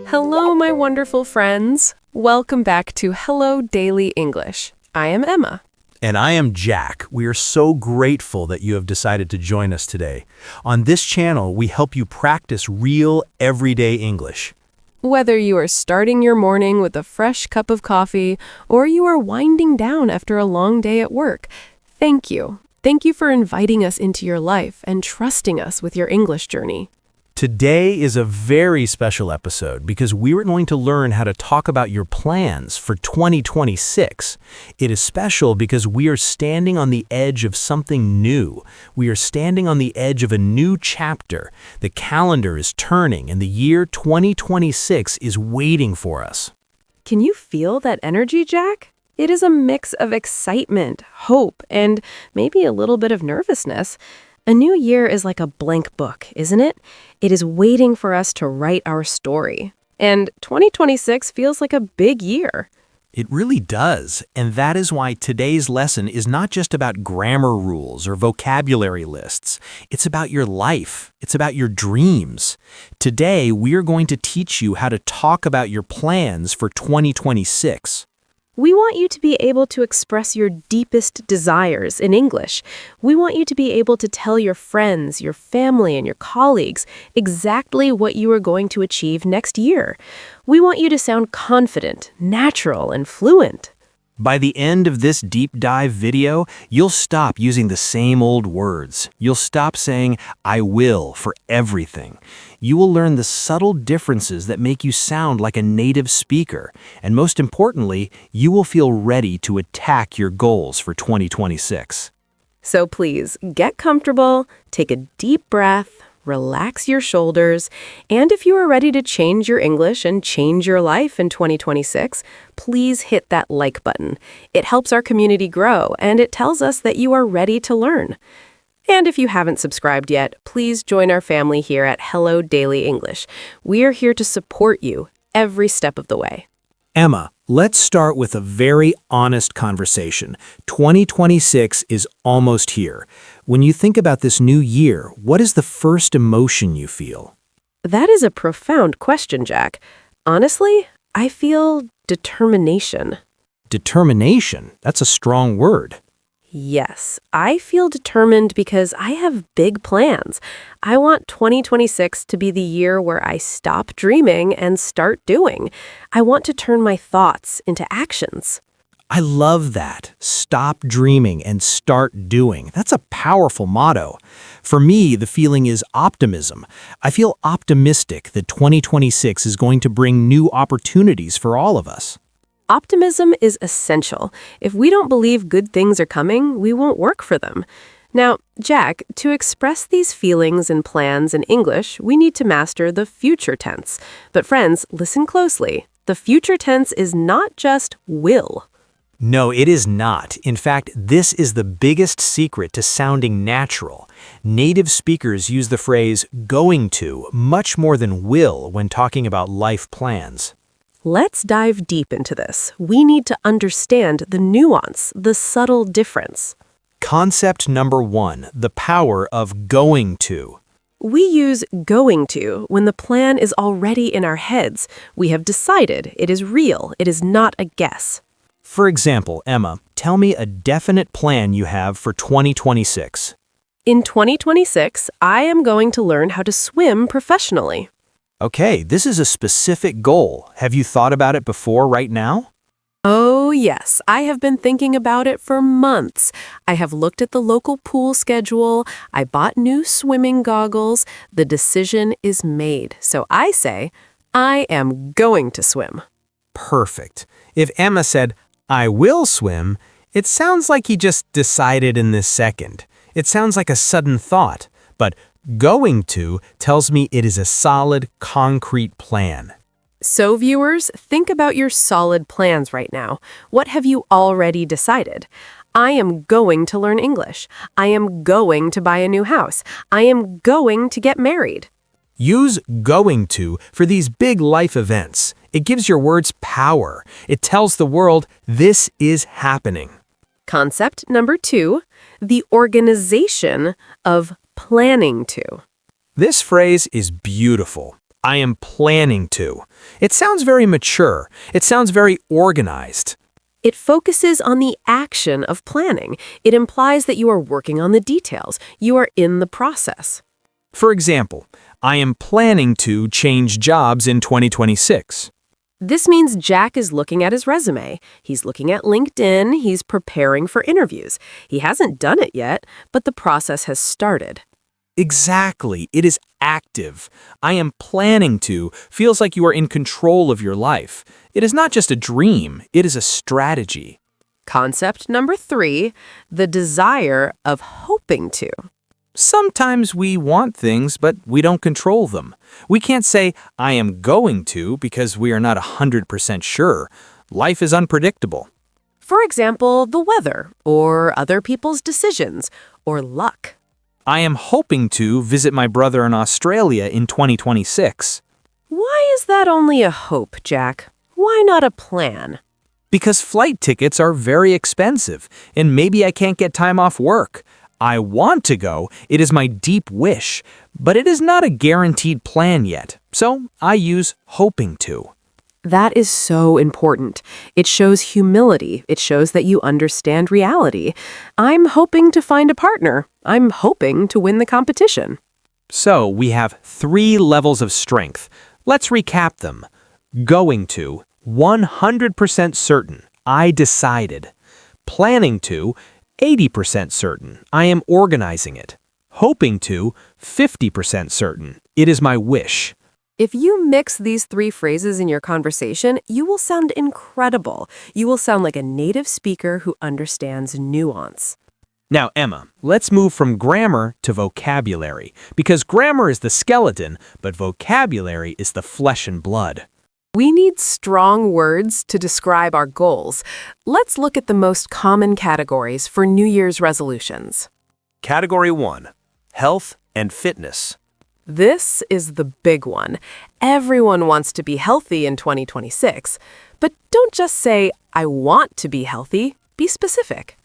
Hello, my wonderful friends. Welcome back to Hello Daily English. I am Emma. And I am Jack. We are so grateful that you have decided to join us today. On this channel, we help you practice real, everyday English. Whether you are starting your morning with a fresh cup of coffee or you are winding down after a long day at work, thank you. Thank you for inviting us into your life and trusting us with your English journey. Today is a very special episode because we are going to learn how to talk about your plans for 2026. It is special because we are standing on the edge of something new. We are standing on the edge of a new chapter. The calendar is turning and the year 2026 is waiting for us. Can you feel that energy, Jack? It is a mix of excitement, hope, and maybe a little bit of nervousness. A new year is like a blank book, isn't it? It is waiting for us to write our story. And 2026 feels like a big year. It really does, and that is why today's lesson is not just about grammar rules or vocabulary lists. It's about your life. It's about your dreams. Today, we are going to teach you how to talk about your plans for 2026. We want you to be able to express your deepest desires in English. We want you to be able to tell your friends, your family, and your colleagues exactly what you are going to achieve next year. We want you to sound confident, natural, and fluent. By the end of this deep dive video, you'll stop using the same old words. You'll stop saying, "I will" for everything. You will learn the subtle differences that make you sound like a native speaker. And most importantly, you will feel ready to attack your goals for 2026. So please, get comfortable, take a deep breath, relax your shoulders, and if you are ready to change your English and change your life in 2026, please hit that like button. It helps our community grow, and it tells us that you are ready to learn. And if you haven't subscribed yet, please join our family here at Hello Daily English. We are here to support you every step of the way. Emma, let's start with a very honest conversation. 2026 is almost here. When you think about this new year, what is the first emotion you feel? That is a profound question, Jack. Honestly, I feel determination. Determination? That's a strong word. Yes, I feel determined because I have big plans. I want 2026 to be the year where I stop dreaming and start doing. I want to turn my thoughts into actions. I love that. Stop dreaming and start doing. That's a powerful motto. For me, the feeling is optimism. I feel optimistic that 2026 is going to bring new opportunities for all of us. Optimism is essential. If we don't believe good things are coming, we won't work for them. Now, Jack, to express these feelings and plans in English, we need to master the future tense. But friends, listen closely. The future tense is not just will. No, it is not. In fact, this is the biggest secret to sounding natural. Native speakers use the phrase going to much more than will when talking about life plans. Let's dive deep into this. We need to understand the nuance, the subtle difference. Concept number 1, the power of going to. We use going to when the plan is already in our heads. We have decided it is real. It is not a guess. For example, Emma, tell me a definite plan you have for 2026. In 2026, I am going to learn how to swim professionally. Okay, this is a specific goal. Have you thought about it before right now? Oh, yes. I have been thinking about it for months. I have looked at the local pool schedule. I bought new swimming goggles. The decision is made. So I say, I am going to swim. Perfect. If Emma said, "I will swim," it sounds like he just decided in this second. It sounds like a sudden thought, but going to tells me it is a solid, concrete plan. So viewers, think about your solid plans right now. What have you already decided? I am going to learn English. I am going to buy a new house. I am going to get married. Use going to for these big life events. It gives your words power. It tells the world this is happening. Concept number 2, the organization of planning to. This phrase is beautiful. I am planning to. It sounds very mature. It sounds very organized. It focuses on the action of planning. It implies that you are working on the details. You are in the process. For example, I am planning to change jobs in 2026. This means Jack is looking at his resume. He's looking at LinkedIn. He's preparing for interviews. He hasn't done it yet, but the process has started. Exactly. It is active. I am planning to feels like you are in control of your life. It is not just a dream, it is a strategy. Concept number 3, the desire of hoping to. Sometimes we want things, but we don't control them. We can't say, I am going to, because we are not 100% sure. Life is unpredictable. For example, the weather, or other people's decisions, or luck. I am hoping to visit my brother in Australia in 2026. Why is that only a hope, Jack? Why not a plan? Because flight tickets are very expensive, and maybe I can't get time off work. I want to go, it is my deep wish, but it is not a guaranteed plan yet, so I use hoping to. That is so important. It shows humility. It shows that you understand reality. I'm hoping to find a partner. I'm hoping to win the competition. So we have 3 levels of strength. Let's recap them. Going to, 100% certain, I decided. Planning to, 80% certain, I am organizing it. Hoping to, 50% certain, it is my wish. If you mix these 3 phrases in your conversation, you will sound incredible. You will sound like a native speaker who understands nuance. Now, Emma, let's move from grammar to vocabulary, because grammar is the skeleton, but vocabulary is the flesh and blood. We need strong words to describe our goals. Let's look at the most common categories for New Year's resolutions. Category 1, health and fitness. This is the big one. Everyone wants to be healthy in 2026. But don't just say, I want to be healthy. Be specific.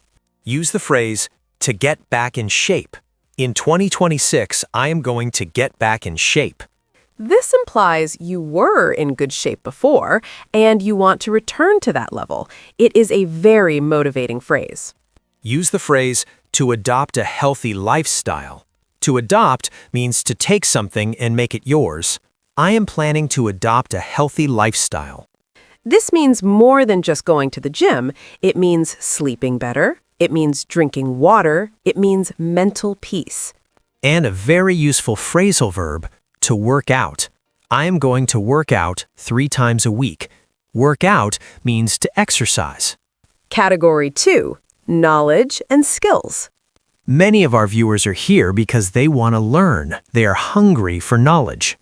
Use the phrase, to get back in shape. In 2026, I am going to get back in shape. This implies you were in good shape before, and you want to return to that level. It is a very motivating phrase. Use the phrase, to adopt a healthy lifestyle. To adopt means to take something and make it yours. I am planning to adopt a healthy lifestyle. This means more than just going to the gym. It means sleeping better. It means drinking water. It means mental peace. And a very useful phrasal verb, to work out. I am going to work out 3 times a week. Work out means to exercise. Category 2, knowledge and skills. Many of our viewers are here because they want to learn. They are hungry for knowledge.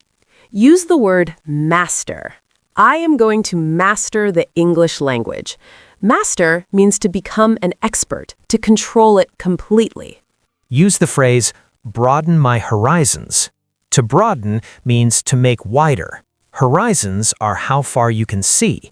Use the word master. I am going to master the English language. Master means to become an expert, to control it completely. Use the phrase, broaden my horizons. To broaden means to make wider. Horizons are how far you can see.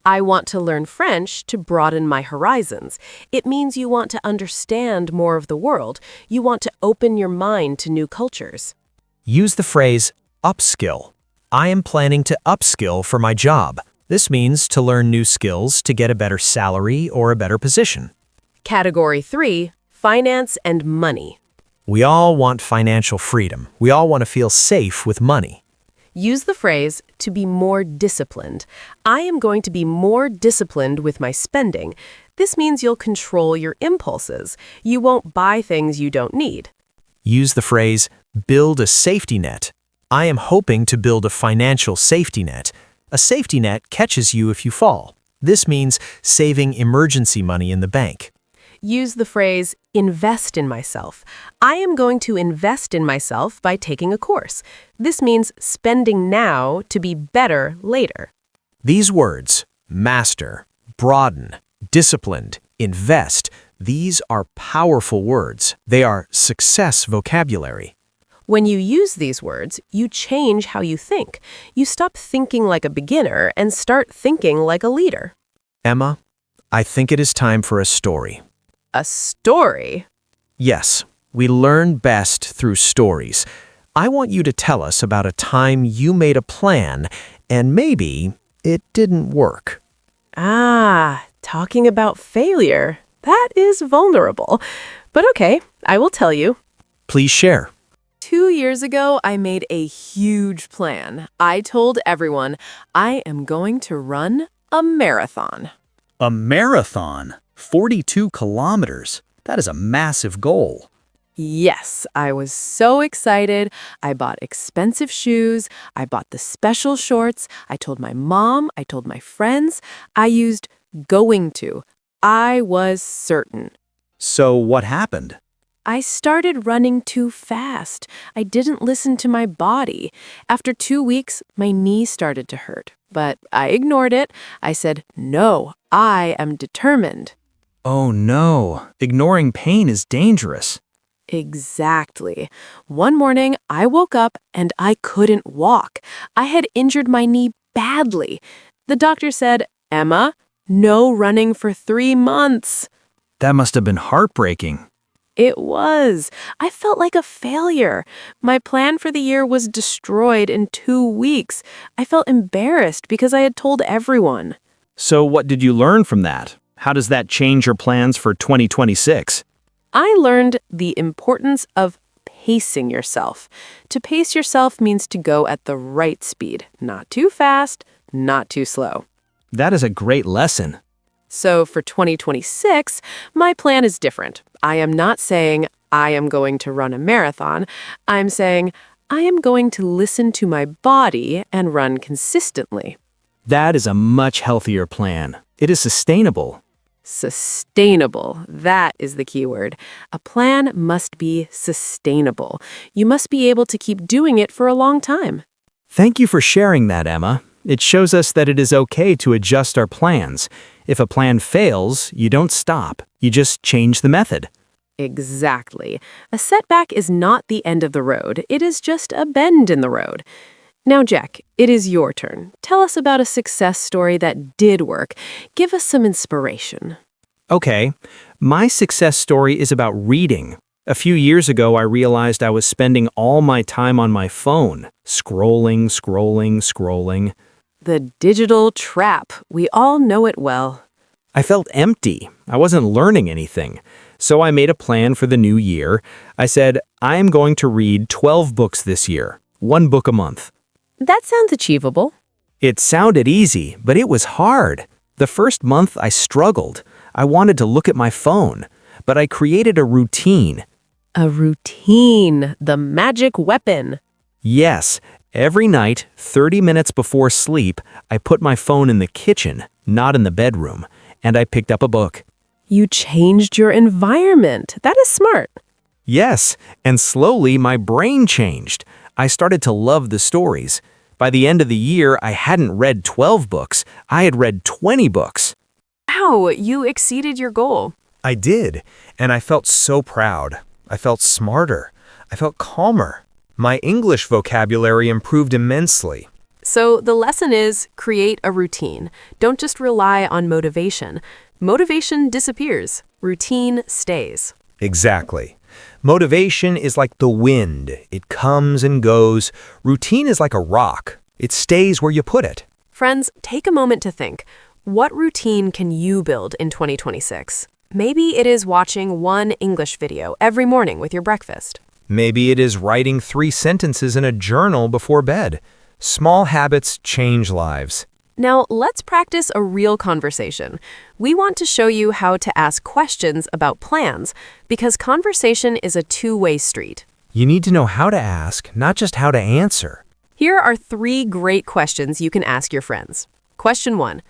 I want to learn French to broaden my horizons. It means you want to understand more of the world. You want to open your mind to new cultures. Use the phrase, upskill. I am planning to upskill for my job. This means to learn new skills to get a better salary or a better position. Category 3, finance and money. We all want financial freedom. We all want to feel safe with money. Use the phrase, to be more disciplined. I am going to be more disciplined with my spending. This means you'll control your impulses. You won't buy things you don't need. Use the phrase, build a safety net. I am hoping to build a financial safety net. A safety net catches you if you fall. This means saving emergency money in the bank. Use the phrase, invest in myself. I am going to invest in myself by taking a course. This means spending now to be better later. These words, master, broaden, disciplined, invest, these are powerful words. They are success vocabulary. When you use these words, you change how you think. You stop thinking like a beginner and start thinking like a leader. Emma, I think it is time for a story. A story? Yes, we learn best through stories. I want you to tell us about a time you made a plan and maybe it didn't work. Ah, talking about failure. That is vulnerable. But okay, I will tell you. Please share. 2 years ago, I made a huge plan. I told everyone I am going to run a marathon. A marathon, 42 kilometers. That is a massive goal. Yes, I was so excited. I bought expensive shoes. I bought the special shorts. I told my mom. I told my friends. I used going to. I was certain. So what happened? I started running too fast. I didn't listen to my body. After 2 weeks, my knee started to hurt. But I ignored it. I said, no, I am determined. Oh no, ignoring pain is dangerous. Exactly. One morning, I woke up and I couldn't walk. I had injured my knee badly. The doctor said, Emma, no running for 3 months. That must have been heartbreaking. It was. I felt like a failure. My plan for the year was destroyed in 2 weeks. I felt embarrassed because I had told everyone. So what did you learn from that? How does that change your plans for 2026? I learned the importance of pacing yourself. To pace yourself means to go at the right speed, not too fast, not too slow. That is a great lesson. So for 2026, my plan is different. I am not saying I am going to run a marathon. I'm saying I am going to listen to my body and run consistently. That is a much healthier plan. It is sustainable. Sustainable. That is the key word. A plan must be sustainable. You must be able to keep doing it for a long time. Thank you for sharing that, Emma. It shows us that it is okay to adjust our plans. If a plan fails, you don't stop. You just change the method. Exactly. A setback is not the end of the road. It is just a bend in the road. Now, Jack, it is your turn. Tell us about a success story that did work. Give us some inspiration. Okay, my success story is about reading. A few years ago, I realized I was spending all my time on my phone, scrolling. The digital trap. We all know it well. I felt empty. I wasn't learning anything. So I made a plan for the new year. I said, I am going to read 12 books this year, 1 book a month. That sounds achievable. It sounded easy, but it was hard. The first month I struggled. I wanted to look at my phone, but I created a routine. A routine, the magic weapon. Yes, every night, 30 minutes before sleep, I put my phone in the kitchen, not in the bedroom, and I picked up a book. You changed your environment. That is smart. Yes, and slowly my brain changed. I started to love the stories. By the end of the year, I hadn't read 12 books. I had read 20 books. Wow, you exceeded your goal. I did, and I felt so proud. I felt smarter. I felt calmer. My English vocabulary improved immensely. So the lesson is create a routine. Don't just rely on motivation. Motivation disappears. Routine stays. Exactly. Motivation is like the wind. It comes and goes. Routine is like a rock. It stays where you put it. Friends, take a moment to think. What routine can you build in 2026? Maybe it is watching 1 English video every morning with your breakfast. Maybe it is writing 3 sentences in a journal before bed. Small habits change lives. Now, let's practice a real conversation. We want to show you how to ask questions about plans, because conversation is a two-way street. You need to know how to ask, not just how to answer. Here are 3 great questions you can ask your friends. Question 1.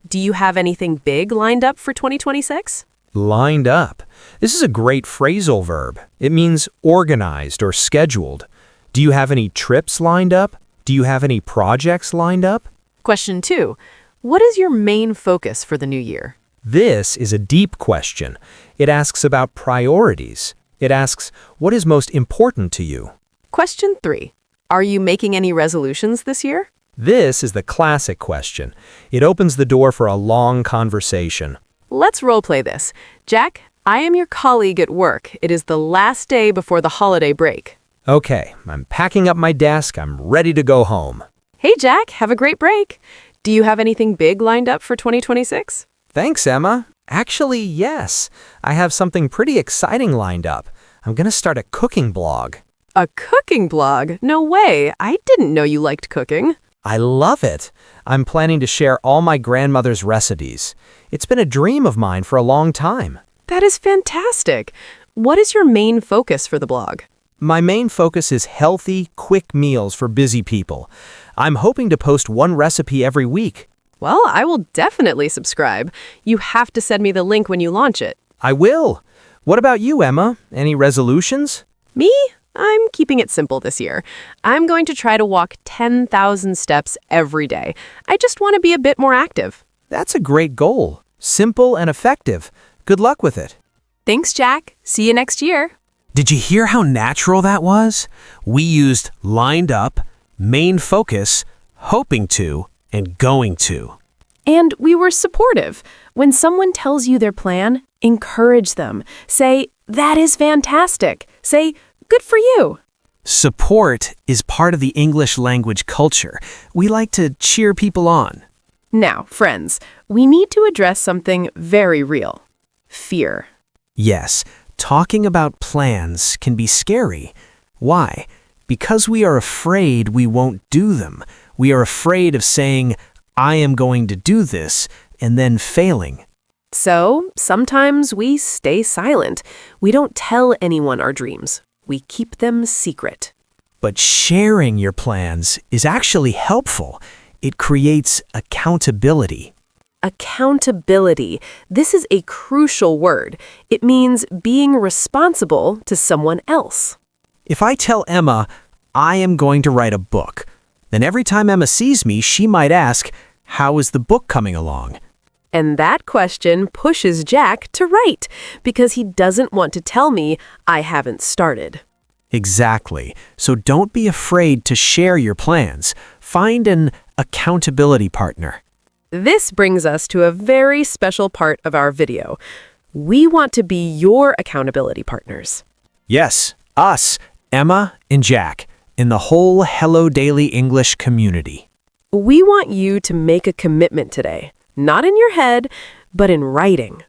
Do you have anything big lined up for 2026? Lined up. This is a great phrasal verb. It means organized or scheduled. Do you have any trips lined up? Do you have any projects lined up? Question 2. What is your main focus for the new year? This is a deep question. It asks about priorities. It asks, what is most important to you? Question 3. Are you making any resolutions this year? This is the classic question. It opens the door for a long conversation. Let's role-play this. Jack, I am your colleague at work. It is the last day before the holiday break. Okay, I'm packing up my desk. I'm ready to go home. Hey, Jack, have a great break. Do you have anything big lined up for 2026? Thanks, Emma. Actually, yes. I have something pretty exciting lined up. I'm gonna start a cooking blog. A cooking blog? No way. I didn't know you liked cooking. I love it. I'm planning to share all my grandmother's recipes. It's been a dream of mine for a long time. That is fantastic. What is your main focus for the blog? My main focus is healthy, quick meals for busy people. I'm hoping to post one recipe every week. Well, I will definitely subscribe. You have to send me the link when you launch it. I will. What about you, Emma? Any resolutions? Me? I'm keeping it simple this year. I'm going to try to walk 10,000 steps every day. I just want to be a bit more active. That's a great goal. Simple and effective. Good luck with it. Thanks, Jack. See you next year. Did you hear how natural that was? We used lined up, main focus, hoping to, and going to. And we were supportive. When someone tells you their plan, encourage them. Say, that is fantastic. Say, good for you. Support is part of the English language culture. We like to cheer people on. Now, friends, we need to address something very real. Fear. Yes, talking about plans can be scary. Why? Because we are afraid we won't do them. We are afraid of saying, I am going to do this, and then failing. So, sometimes we stay silent. We don't tell anyone our dreams. We keep them secret. But sharing your plans is actually helpful. It creates accountability. Accountability. This is a crucial word. It means being responsible to someone else. If I tell Emma, I am going to write a book, then every time Emma sees me, she might ask, how is the book coming along? And that question pushes Jack to write because he doesn't want to tell me I haven't started. Exactly. So don't be afraid to share your plans. Find an accountability partner. This brings us to a very special part of our video. We want to be your accountability partners. Yes, us, Emma and Jack, in the whole Hello Daily English community. We want you to make a commitment today, not in your head, but in writing.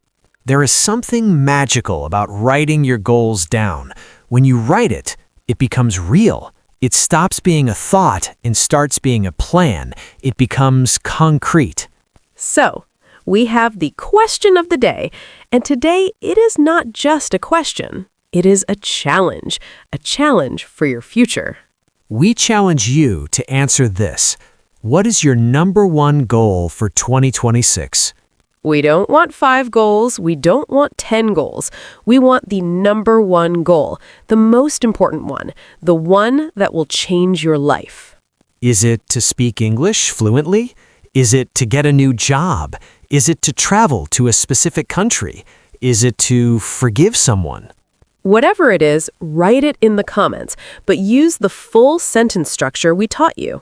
There is something magical about writing your goals down. When you write it, it becomes real. It stops being a thought and starts being a plan. It becomes concrete. So, we have the question of the day, and today it is not just a question. It is a challenge for your future. We challenge you to answer this. What is your number one goal for 2026? We don't want 5 goals. We don't want 10 goals. We want the number one goal, the most important one, the one that will change your life. Is it to speak English fluently? Is it to get a new job? Is it to travel to a specific country? Is it to forgive someone? Whatever it is, write it in the comments, but use the full sentence structure we taught you.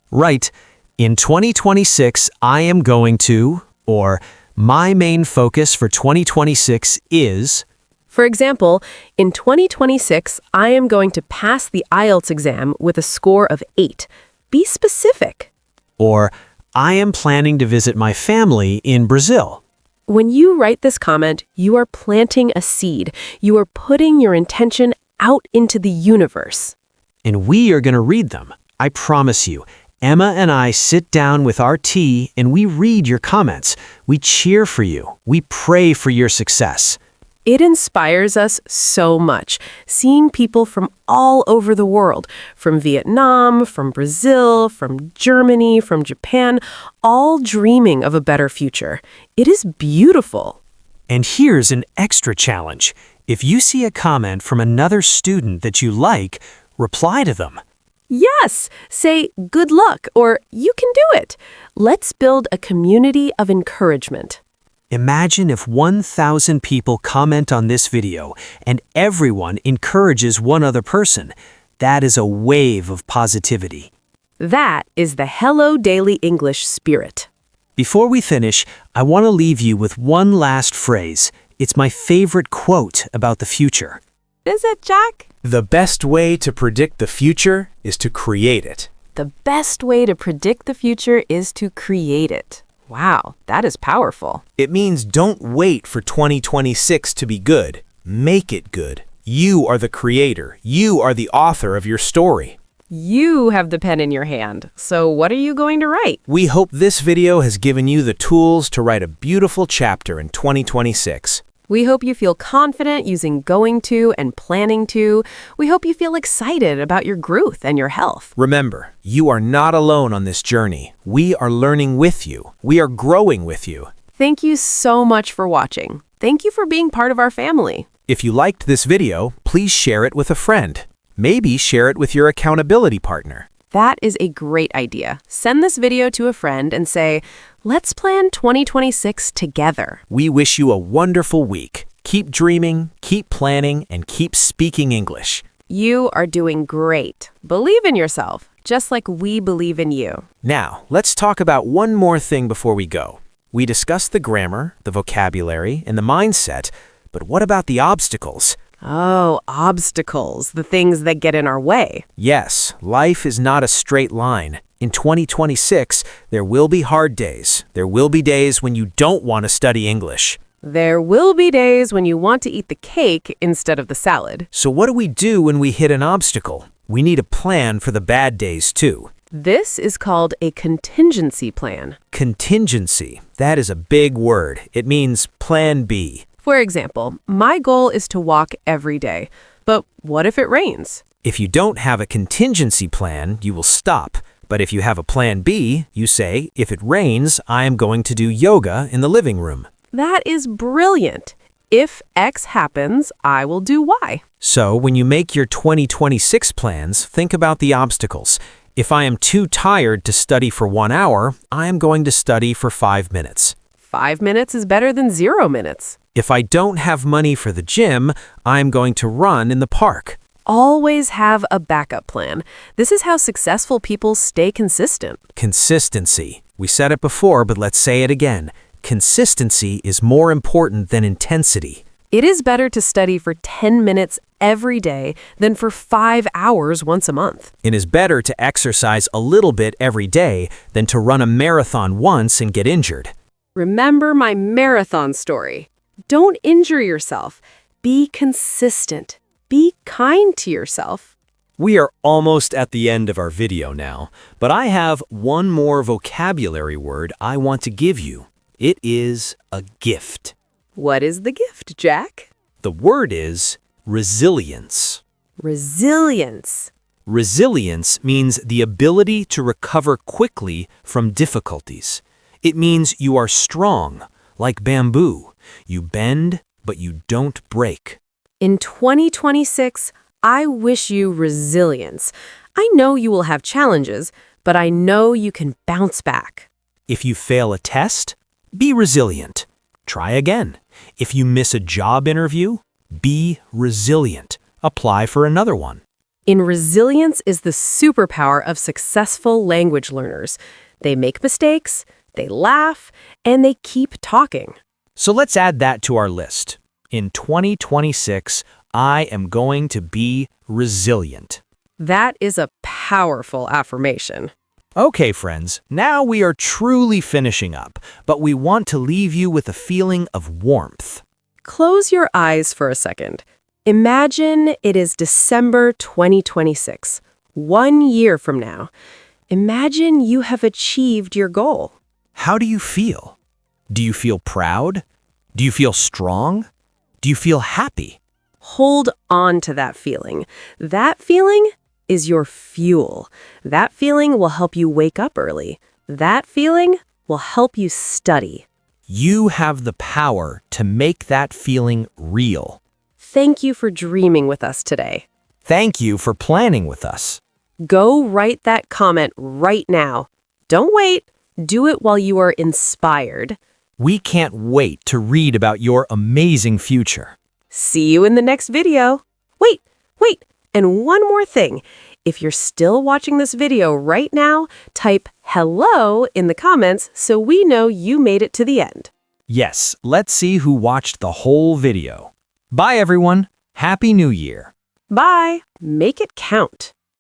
Right. In 2026, I am going to, or my main focus for 2026 is. For example, in 2026, I am going to pass the IELTS exam with a score of 8. Be specific. Or, I am planning to visit my family in Brazil. When you write this comment, you are planting a seed. You are putting your intention out into the universe. And we are going to read them. I promise you. Emma and I sit down with our tea and we read your comments. We cheer for you. We pray for your success. It inspires us so much, seeing people from all over the world, from Vietnam, from Brazil, from Germany, from Japan, all dreaming of a better future. It is beautiful. And here's an extra challenge. If you see a comment from another student that you like, reply to them. Yes, say good luck or you can do it. Let's build a community of encouragement. Imagine if 1,000 people comment on this video and everyone encourages one other person. That is a wave of positivity. That is the Hello Daily English spirit. Before we finish, I want to leave you with one last phrase. It's my favorite quote about the future. Is it, Jack? The best way to predict the future is to create it. The best way to predict the future is to create it. Wow, that is powerful. It means don't wait for 2026 to be good. Make it good. You are the creator. You are the author of your story. You have the pen in your hand, so what are you going to write? We hope this video has given you the tools to write a beautiful chapter in 2026. We hope you feel confident using going to and planning to. We hope you feel excited about your growth and your health. Remember, you are not alone on this journey. We are learning with you. We are growing with you. Thank you so much for watching. Thank you for being part of our family. If you liked this video, please share it with a friend. Maybe share it with your accountability partner. That is a great idea. Send this video to a friend and say, let's plan 2026 together. We wish you a wonderful week. Keep dreaming, keep planning, and keep speaking English. You are doing great. Believe in yourself, just like we believe in you. Now, let's talk about one more thing before we go. We discussed the grammar, the vocabulary, and the mindset, but what about the obstacles? Oh, obstacles, the things that get in our way. Yes, life is not a straight line. In 2026, there will be hard days. There will be days when you don't want to study English. There will be days when you want to eat the cake instead of the salad. So what do we do when we hit an obstacle? We need a plan for the bad days too. This is called a contingency plan. Contingency, that is a big word. It means plan B. For example, my goal is to walk every day. But what if it rains? If you don't have a contingency plan, you will stop. But if you have a plan B, you say, if it rains, I am going to do yoga in the living room. That is brilliant. If X happens, I will do Y. So when you make your 2026 plans, think about the obstacles. If I am too tired to study for 1 hour, I am going to study for 5 minutes. 5 minutes is better than 0 minutes. If I don't have money for the gym, I'm going to run in the park. Always have a backup plan. This is how successful people stay consistent. Consistency. We said it before, but let's say it again. Consistency is more important than intensity. It is better to study for 10 minutes every day than for 5 hours once a month. It is better to exercise a little bit every day than to run a marathon once and get injured. Remember my marathon story. Don't injure yourself. Be consistent. Be kind to yourself. We are almost at the end of our video now, but I have one more vocabulary word I want to give you. It is a gift. What is the gift, Jack? The word is resilience. Resilience. Resilience means the ability to recover quickly from difficulties. It means you are strong, like bamboo. You bend, but you don't break. In 2026, I wish you resilience. I know you will have challenges, but I know you can bounce back. If you fail a test, be resilient. Try again. If you miss a job interview, be resilient. Apply for another one. In resilience is the superpower of successful language learners. They make mistakes, they laugh, and they keep talking. So let's add that to our list. In 2026, I am going to be resilient. That is a powerful affirmation. Okay, friends, now we are truly finishing up, but we want to leave you with a feeling of warmth. Close your eyes for a second. Imagine it is December 2026, 1 year from now. Imagine you have achieved your goal. How do you feel? Do you feel proud? Do you feel strong? Do you feel happy? Hold on to that feeling. That feeling is your fuel. That feeling will help you wake up early. That feeling will help you study. You have the power to make that feeling real. Thank you for dreaming with us today. Thank you for planning with us. Go write that comment right now. Don't wait. Do it while you are inspired. We can't wait to read about your amazing future. See you in the next video. Wait. And one more thing. If you're still watching this video right now, type hello in the comments so we know you made it to the end. Yes, let's see who watched the whole video. Bye, everyone. Happy New Year! Bye. Make it count.